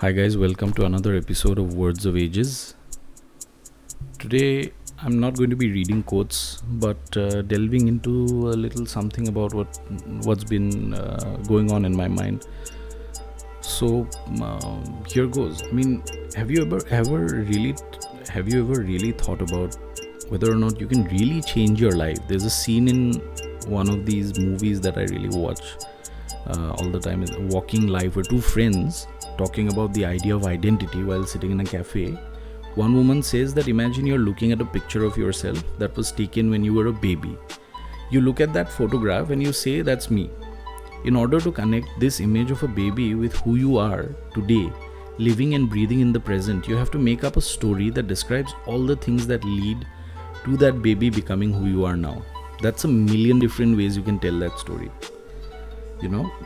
Hi guys, welcome to another episode of Words of Ages. Today I'm not going to be reading quotes, but delving into a little something about what's been going on in my mind. So here goes. I mean, have you ever really thought about whether or not you can really change your life? There's a scene in one of these movies that I really watch all the time, is Walking Life, where two friends talking about the idea of identity while sitting in a cafe. One woman says that imagine you're looking at a picture of yourself that was taken when you were a baby. You look at that photograph and you say, that's me. In order to connect this image of a baby with who you are today, living and breathing in the present, you have to make up a story that describes all the things that lead to that baby becoming who you are now. That's a million different ways you can tell that story.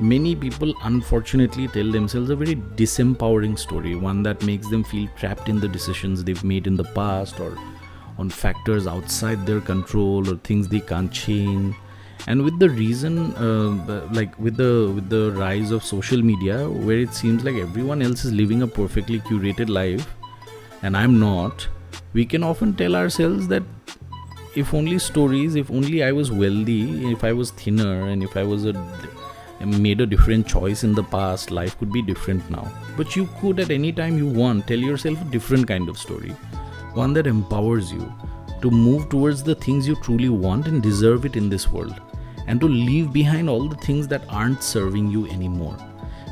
Many people unfortunately tell themselves a very disempowering story, one that makes them feel trapped in the decisions they've made in the past, or on factors outside their control, or things they can't change. And with the with the rise of social media, where it seems like everyone else is living a perfectly curated life and I'm not, we can often tell ourselves that if only I was wealthy, if I was thinner, and if I made a different choice in the past, life could be different now. But you could, at any time you want, tell yourself a different kind of story, one that empowers you to move towards the things you truly want and deserve it in this world, and to leave behind all the things that aren't serving you anymore.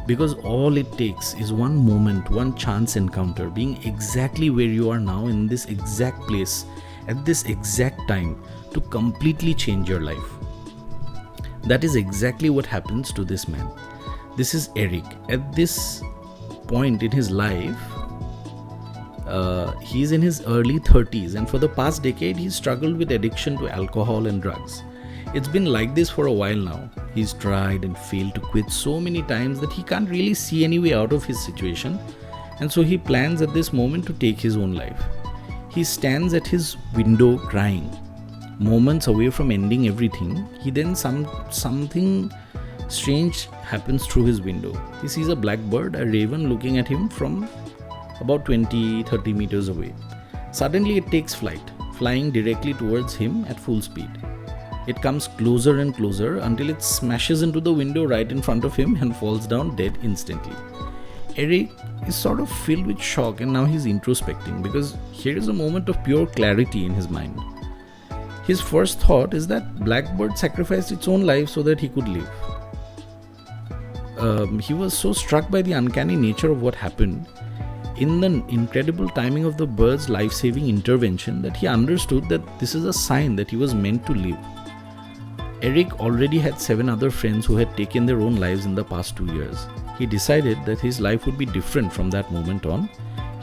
Because all it takes is one moment, one chance encounter, being exactly where you are now, in this exact place at this exact time, to completely change your life. That is exactly what happens to this man. This is Eric. At this point in his life, he's in his early 30s, and for the past decade, he's struggled with addiction to alcohol and drugs. It's been like this for a while now. He's tried and failed to quit so many times that he can't really see any way out of his situation, and so he plans at this moment to take his own life. He stands at his window crying. Moments away from ending everything, something strange happens through his window. He sees a blackbird, a raven, looking at him from about 20-30 meters away. Suddenly it takes flight, flying directly towards him at full speed. It comes closer and closer until it smashes into the window right in front of him and falls down dead instantly. Eric is sort of filled with shock, and now he's introspecting, because here is a moment of pure clarity in his mind. His first thought is that blackbird sacrificed its own life so that he could live. He was so struck by the uncanny nature of what happened in the incredible timing of the bird's life-saving intervention that he understood that this is a sign that he was meant to live. Eric already had 7 other friends who had taken their own lives in the past 2 years. He decided that his life would be different from that moment on.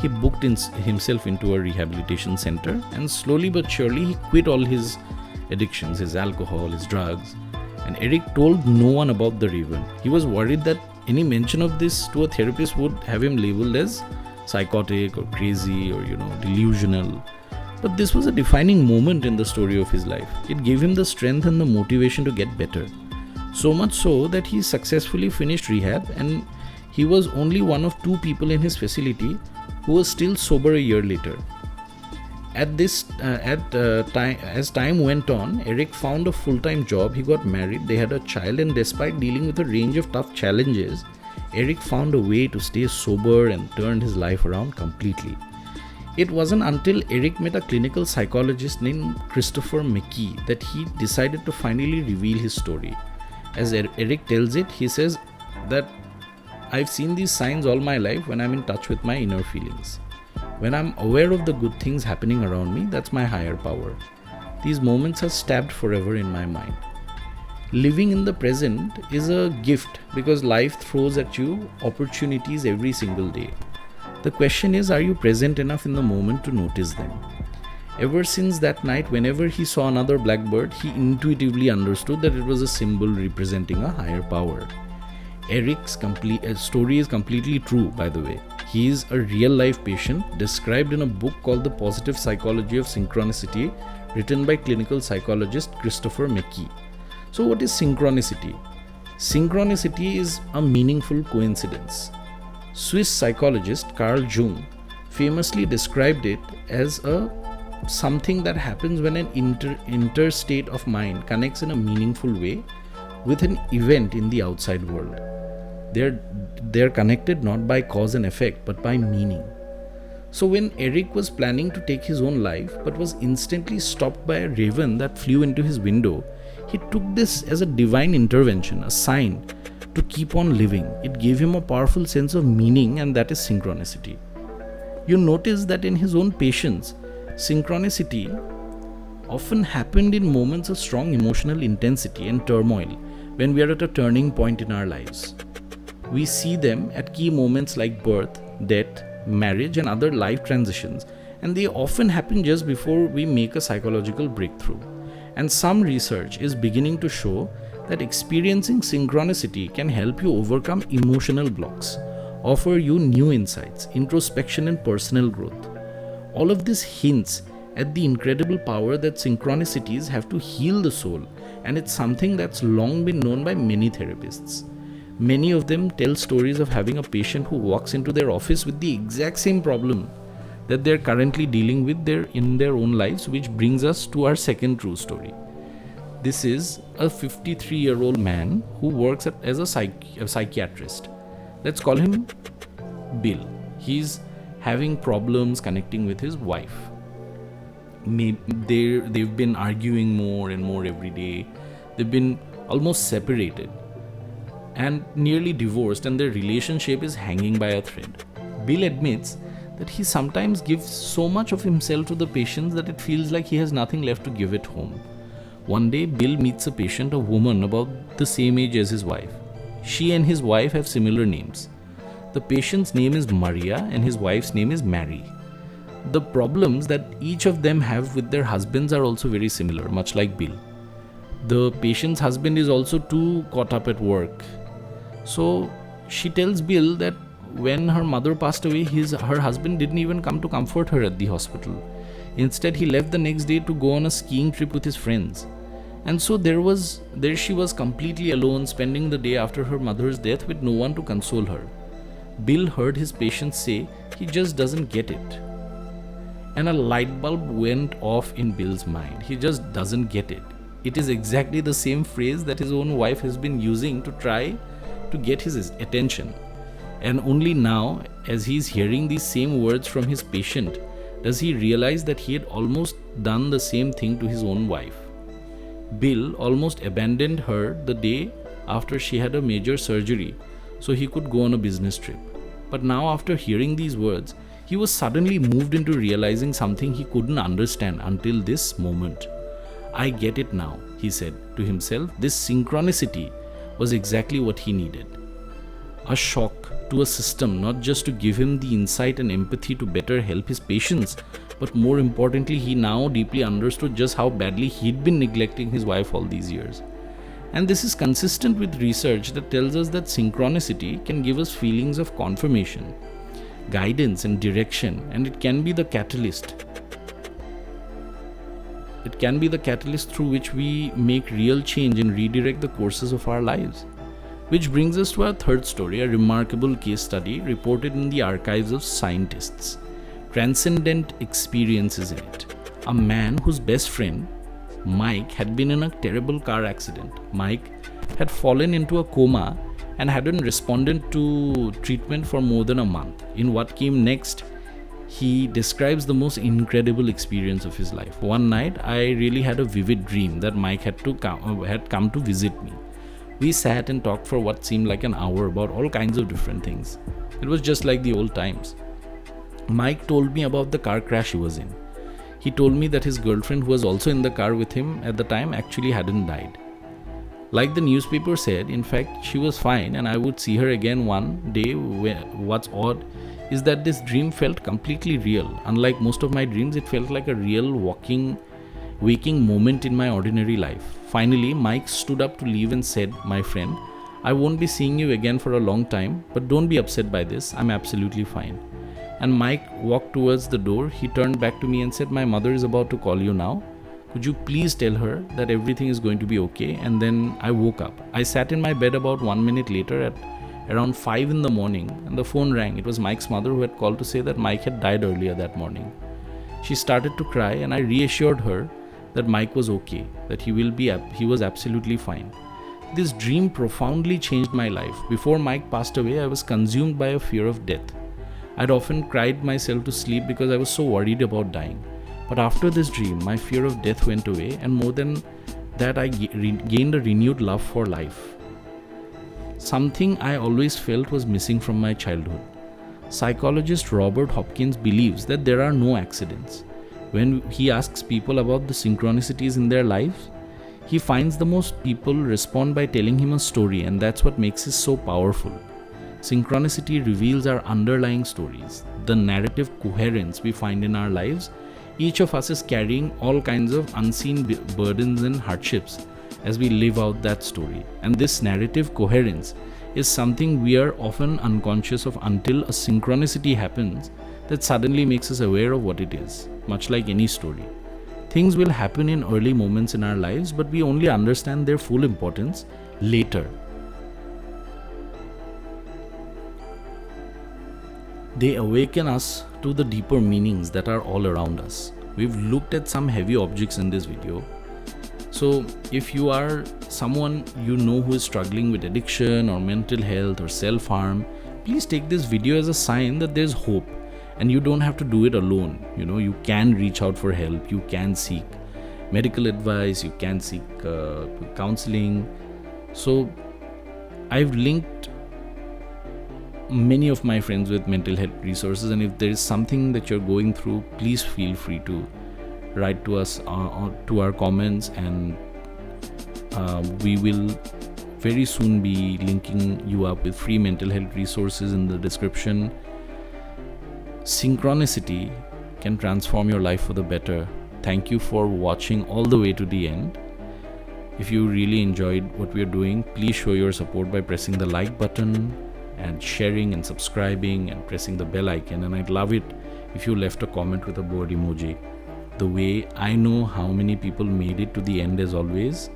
He booked himself into a rehabilitation center, and slowly but surely he quit all his addictions, his alcohol, his drugs. And Eric told no one about the raven. He was worried that any mention of this to a therapist would have him labeled as psychotic or crazy or delusional. But this was a defining moment in the story of his life. It gave him the strength and the motivation to get better. So much so that he successfully finished rehab, and he was only one of 2 people in his facility who was still sober a year later. As time went on, Eric found a full-time job, he got married, they had a child, and despite dealing with a range of tough challenges, Eric found a way to stay sober and turned his life around completely. It wasn't until Eric met a clinical psychologist named Christopher McKee that he decided to finally reveal his story. As Eric tells it, he says that I've seen these signs all my life when I'm in touch with my inner feelings. When I'm aware of the good things happening around me, that's my higher power. These moments are stabbed forever in my mind. Living in the present is a gift, because life throws at you opportunities every single day. The question is, are you present enough in the moment to notice them? Ever since that night, whenever he saw another blackbird, he intuitively understood that it was a symbol representing a higher power. Eric's story is completely true, by the way. He is a real-life patient described in a book called The Positive Psychology of Synchronicity, written by clinical psychologist Christopher McKee. So what is synchronicity? Synchronicity is a meaningful coincidence. Swiss psychologist Carl Jung famously described it as something that happens when an interstate of mind connects in a meaningful way with an event in the outside world. They're connected not by cause and effect but by meaning. So when Eric was planning to take his own life but was instantly stopped by a raven that flew into his window, he took this as a divine intervention, a sign to keep on living. It gave him a powerful sense of meaning, and that is synchronicity. You notice that in his own patients, synchronicity often happened in moments of strong emotional intensity and turmoil when we are at a turning point in our lives. We see them at key moments like birth, death, marriage, and other life transitions, and they often happen just before we make a psychological breakthrough. And some research is beginning to show that experiencing synchronicity can help you overcome emotional blocks, offer you new insights, introspection, and personal growth. All of this hints at the incredible power that synchronicities have to heal the soul, and it's something that's long been known by many therapists. Many of them tell stories of having a patient who walks into their office with the exact same problem that they're currently dealing with in their own lives, which brings us to our second true story. This is a 53-year-old man who works as a psychiatrist. Let's call him Bill. He's having problems connecting with his wife. They've been arguing more and more every day. They've been almost separated and nearly divorced, and their relationship is hanging by a thread. Bill admits that he sometimes gives so much of himself to the patients that it feels like he has nothing left to give at home. One day, Bill meets a patient, a woman about the same age as his wife. She and his wife have similar names. The patient's name is Maria and his wife's name is Mary. The problems that each of them have with their husbands are also very similar, much like Bill. The patient's husband is also too caught up at work. So she tells Bill that when her mother passed away, her husband didn't even come to comfort her at the hospital. Instead, he left the next day to go on a skiing trip with his friends. And so there she was, completely alone, spending the day after her mother's death with no one to console her. Bill heard his patient say he just doesn't get it. And a light bulb went off in Bill's mind. He just doesn't get it. It is exactly the same phrase that his own wife has been using to try to get his attention. And only now, as he is hearing these same words from his patient, does he realize that he had almost done the same thing to his own wife. Bill almost abandoned her the day after she had a major surgery so he could go on a business trip. But now, after hearing these words, he was suddenly moved into realizing something he couldn't understand until this moment. I get it now, he said to himself. This synchronicity was exactly what he needed. A shock to a system, not just to give him the insight and empathy to better help his patients, but more importantly, he now deeply understood just how badly he'd been neglecting his wife all these years. And this is consistent with research that tells us that synchronicity can give us feelings of confirmation, guidance, and direction, and it can be the catalyst. It can be the catalyst through which we make real change and redirect the courses of our lives. Which brings us to our third story, a remarkable case study reported in the archives of scientists. Transcendent experiences in it. A man whose best friend, Mike, had been in a terrible car accident. Mike had fallen into a coma and hadn't responded to treatment for more than a month. In what came next, he describes the most incredible experience of his life. One night, I really had a vivid dream that Mike had come to visit me. We sat and talked for what seemed like an hour about all kinds of different things. It was just like the old times. Mike told me about the car crash he was in. He told me that his girlfriend, who was also in the car with him at the time, actually hadn't died. Like the newspaper said, in fact, she was fine and I would see her again one day. What's odd is that this dream felt completely real. Unlike most of my dreams, it felt like a real waking moment in my ordinary life. Finally, Mike stood up to leave and said, "My friend, I won't be seeing you again for a long time, but don't be upset by this. I'm absolutely fine." And Mike walked towards the door. He turned back to me and said, "My mother is about to call you now. Could you please tell her that everything is going to be okay?" And then I woke up. I sat in my bed about 1 minute later around 5 in the morning, and the phone rang. It was Mike's mother who had called to say that Mike had died earlier that morning. She started to cry, and I reassured her that Mike was okay, that he was absolutely fine. This dream profoundly changed my life. Before Mike passed away, I was consumed by a fear of death. I'd often cried myself to sleep because I was so worried about dying. But after this dream, my fear of death went away, and more than that, I gained a renewed love for life. Something I always felt was missing from my childhood. Psychologist Robert Hopkins believes that there are no accidents. When he asks people about the synchronicities in their lives, he finds the most people respond by telling him a story, and that's what makes it so powerful. Synchronicity reveals our underlying stories, the narrative coherence we find in our lives. Each of us is carrying all kinds of unseen burdens and hardships as we live out that story. And this narrative coherence is something we are often unconscious of until a synchronicity happens that suddenly makes us aware of what it is, much like any story. Things will happen in early moments in our lives, but we only understand their full importance later. They awaken us to the deeper meanings that are all around us. We've looked at some heavy objects in this video. So if you are someone you know who is struggling with addiction or mental health or self-harm, please take this video as a sign that there's hope, and you don't have to do it alone. You can reach out for help, you can seek medical advice, you can seek counseling. So I've linked many of my friends with mental health resources, and if there is something that you're going through, please feel free to write to us to our comments, and we will very soon be linking you up with free mental health resources in the description. Synchronicity can transform your life for the better. Thank you for watching all the way to the end. If you really enjoyed what we are doing, please show your support by pressing the like button and sharing and subscribing and pressing the bell icon. And I'd love it if you left a comment with a bird emoji. The way I know how many people made it to the end, as always,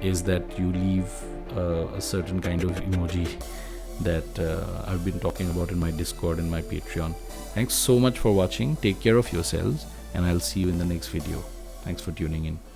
is that you leave a certain kind of emoji that I've been talking about in my Discord and my Patreon. Thanks so much for watching. Take care of yourselves, and I'll see you in the next video. Thanks for tuning in.